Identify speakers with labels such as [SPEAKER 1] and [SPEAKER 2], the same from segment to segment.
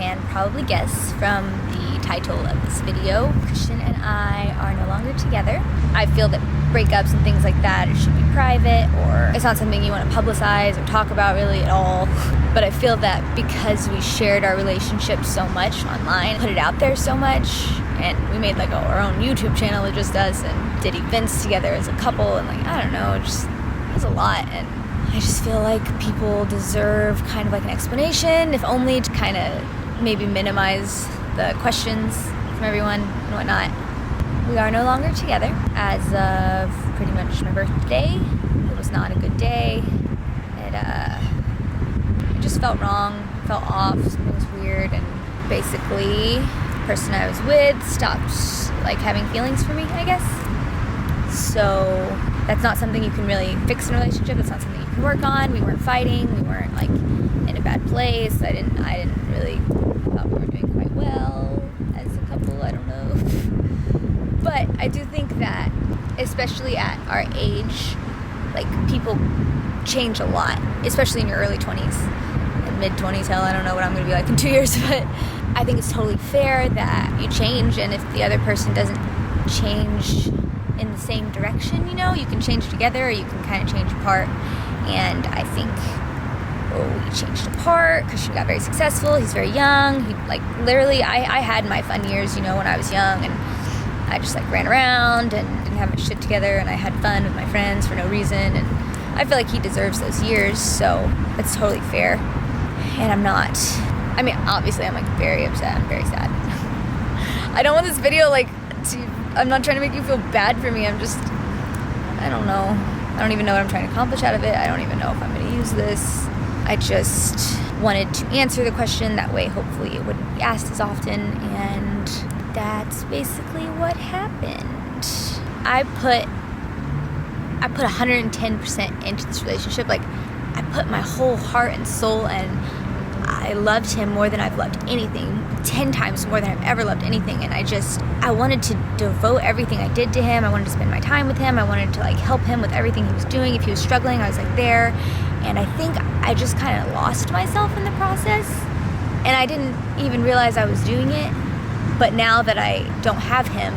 [SPEAKER 1] can probably guess from the title of this video, Christian and I are no longer together. I feel that breakups and things like that should be private, or it's not something you want to publicize or talk about really at all. But I feel that because we shared our relationship so much online, put it out there so much, and we made like our own YouTube channel with just us and did events together as a couple, and like, I don't know, it was a lot. And I just feel like people deserve kind of like an explanation, if only to kind of maybe minimize the questions from everyone and whatnot. We are no longer together as of pretty much my birthday. It was not a good day. It just felt wrong, felt off, something was weird, and basically the person I was with stopped like having feelings for me, I guess. So that's not something you can really fix in a relationship. That's not something you can work on. We weren't fighting. We weren't like in a bad place. I didn't really thought we were doing quite well as a couple. I don't know. But I do think that, especially at our age, like people change a lot, especially in your early 20s and mid 20s. Hell, I don't know what I'm going to be like in 2 years, but I think it's totally fair that you change, and if the other person doesn't change in the same direction, you know, you can change together or you can kind of change apart. And I think we changed apart. Christian got very successful. He's very young. He like literally, I had my fun years, you know, when I was young, and I just like ran around and didn't have much shit together, and I had fun with my friends for no reason, and I feel like he deserves those years, so it's totally fair. And I'm not, I mean, obviously I'm like very upset. I'm very sad. I don't want this video like I'm not trying to make you feel bad for me. I'm just, I don't know. I don't even know what I'm trying to accomplish out of it. I don't even know if I'm going to use this. I just wanted to answer the question. That way, hopefully, it wouldn't be asked as often. And that's basically what happened. I put 110% into this relationship. Like, I put my whole heart and soul, and I loved him more than I've loved anything, 10 times more than I've ever loved anything. And I wanted to devote everything I did to him. I wanted to spend my time with him. I wanted to like help him with everything he was doing. If he was struggling, I was like there. And I think I just kind of lost myself in the process, and I didn't even realize I was doing it. But now that I don't have him,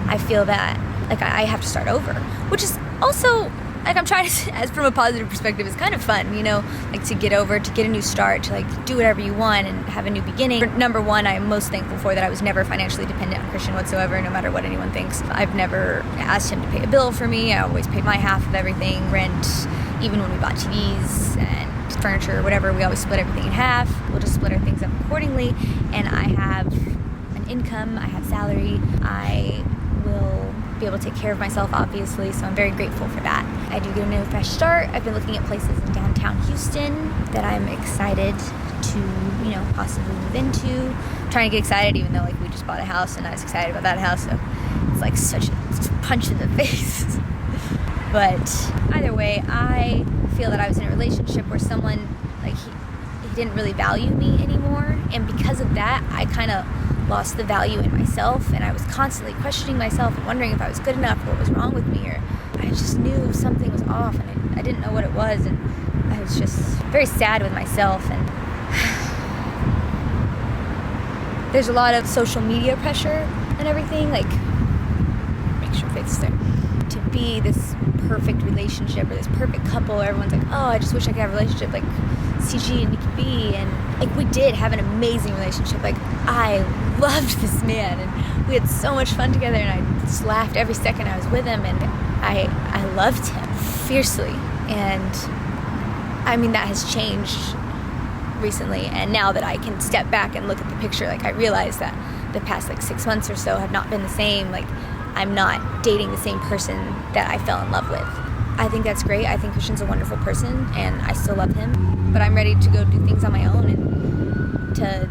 [SPEAKER 1] I feel that like I have to start over, which is also like, I'm trying to, as from a positive perspective, it's kind of fun, you know, like to get over, to get a new start, to like do whatever you want and have a new beginning. Number one, I am most thankful for that I was never financially dependent on Christian whatsoever, no matter what anyone thinks. I've never asked him to pay a bill for me. I always paid my half of everything, rent, even when we bought TVs and furniture or whatever, we always split everything in half. We'll just split our things up accordingly. And I have an income, I have salary, I will be able to take care of myself, obviously, so I'm very grateful for that. I do get a new fresh start. I've been looking at places in downtown Houston that I'm excited to, you know, possibly move into. I'm trying to get excited, even though like we just bought a house and I was excited about that house, so it's like such a punch in the face. But either way, I feel that I was in a relationship where someone, like he didn't really value me anymore, and because of that, I kind of lost the value in myself, and I was constantly questioning myself and wondering if I was good enough, or what was wrong with me, or I just knew something was off, and I didn't know what it was, and I was just very sad with myself. And there's a lot of social media pressure and everything, like, make sure face there, to be this perfect relationship or this perfect couple. Everyone's like, oh, I just wish I could have a relationship like CG and Nikki B, and like we did have an amazing relationship. Like, I loved this man, and we had so much fun together, and I just laughed every second I was with him, and I loved him fiercely. And I mean, that has changed recently, and now that I can step back and look at the picture, like I realize that the past like 6 months or so have not been the same. Like, I'm not dating the same person that I fell in love with. I think that's great. I think Christian's a wonderful person, and I still love him, but I'm ready to go do things on my own and to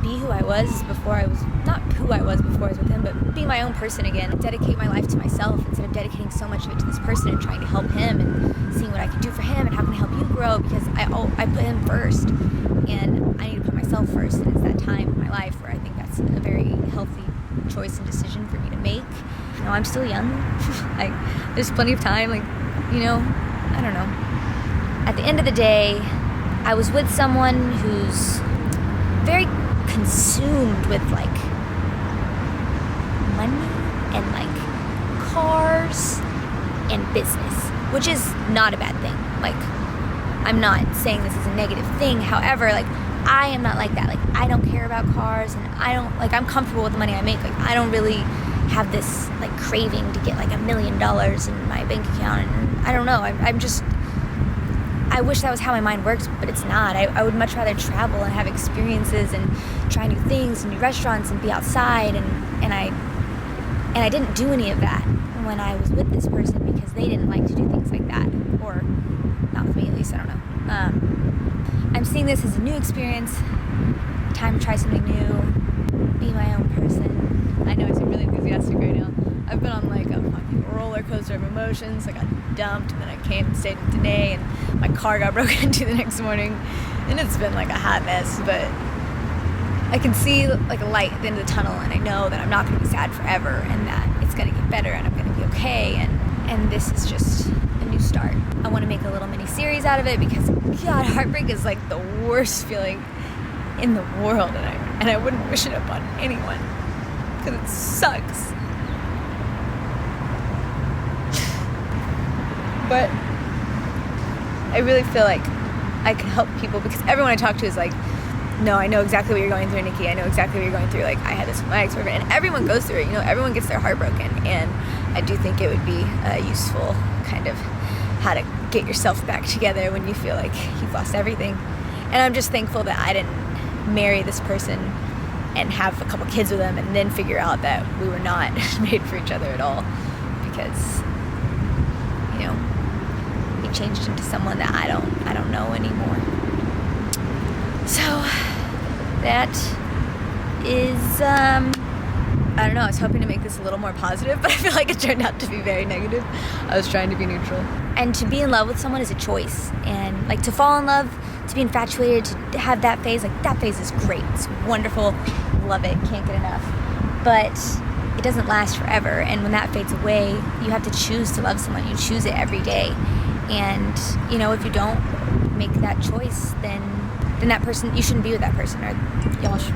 [SPEAKER 1] be who I was before I was, not who I was before I was with him, but be my own person again, dedicate my life to myself instead of dedicating so much of it to this person and trying to help him and seeing what I can do for him and how can I help you grow, because I put him first, and I need to put myself first, and it's that time in my life where I think that's a very healthy choice and decision for me to make. You know, I'm still young. Like, there's plenty of time, like, you know, I don't know. At the end of the day, I was with someone who's very consumed with like money and like cars and business, which is not a bad thing. Like, I'm not saying this is a negative thing. However, like, I am not like that. Like, I don't care about cars, and I'm comfortable with the money I make. Like, I don't really have this like craving to get like $1 million in my bank account, and I don't know. I wish that was how my mind works, but it's not. I would much rather travel and have experiences and try new things and new restaurants and be outside, and I didn't do any of that when I was with this person because they didn't like to do things like that, or not with me at least, I don't know. I'm seeing this as a new experience, time to try something new, be my own person. I know I seem really enthusiastic right now. I've been on like a fucking roller coaster of emotions. I got dumped, and then I came and stayed today, and my car got broken into the next morning, and it's been like a hot mess, but I can see like a light at the end of the tunnel, and I know that I'm not going to be sad forever, and that it's going to get better, and I'm going to be okay, and this is just a new start. I want to make a little mini series out of it because, God, heartbreak is like the worst feeling in the world, and I wouldn't wish it upon anyone because it sucks. But I really feel like I can help people because everyone I talk to is like, no, I know exactly what you're going through, Nikki. I know exactly what you're going through. Like, I had this with my ex-boyfriend, and everyone goes through it. You know, everyone gets their heart broken, and I do think it would be useful, kind of, how to get yourself back together when you feel like you've lost everything. And I'm just thankful that I didn't marry this person and have a couple kids with him and then figure out that we were not made for each other at all, because, you know, he changed into someone that I don't know anymore. So that is, I don't know, I was hoping to make this a little more positive, but I feel like it turned out to be very negative. I was trying to be neutral. And to be in love with someone is a choice. And like, to fall in love, to be infatuated, to have that phase, like, that phase is great. It's wonderful. Love it. Can't get enough. But it doesn't last forever. And when that fades away, you have to choose to love someone. You choose it every day. And, you know, if you don't make that choice, then that person, you shouldn't be with that person, or y'all should,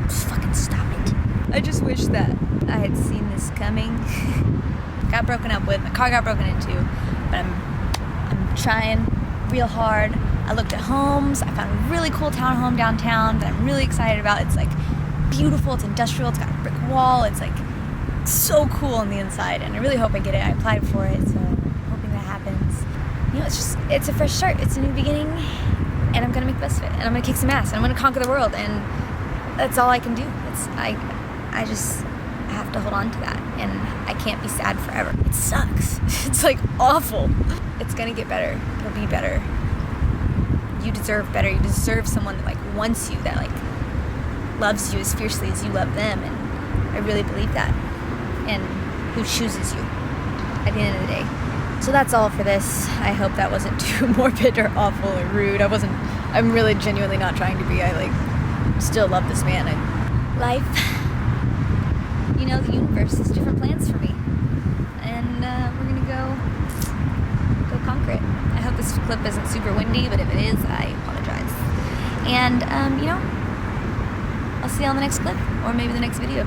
[SPEAKER 1] just fucking stop it. I just wish that I had seen this coming. Got broken up with, my car got broken into, but I'm trying real hard. I looked at homes. I found a really cool townhome downtown that I'm really excited about. It's like beautiful, it's industrial, it's got a brick wall, it's like so cool on the inside, and I really hope I get it. I applied for it, so I'm hoping that happens. You know, it's a fresh start, it's a new beginning, and I'm gonna make the best of it, and I'm gonna kick some ass, and I'm gonna conquer the world, and that's all I can do. I just have to hold on to that, and I can't be sad forever. It sucks. It's like awful. It's gonna get better. It'll be better. You deserve better. You deserve someone that like wants you, that like loves you as fiercely as you love them, and I really believe that. And who chooses you at the end of the day. So that's all for this. I hope that wasn't too morbid or awful or rude. I'm really genuinely not trying to be. I like still love this man. Life, you know, the universe has different plans for me, and we're gonna go conquer it. I hope this clip isn't super windy, but if it is, I apologize. And you know, I'll see you on the next clip, or maybe the next video.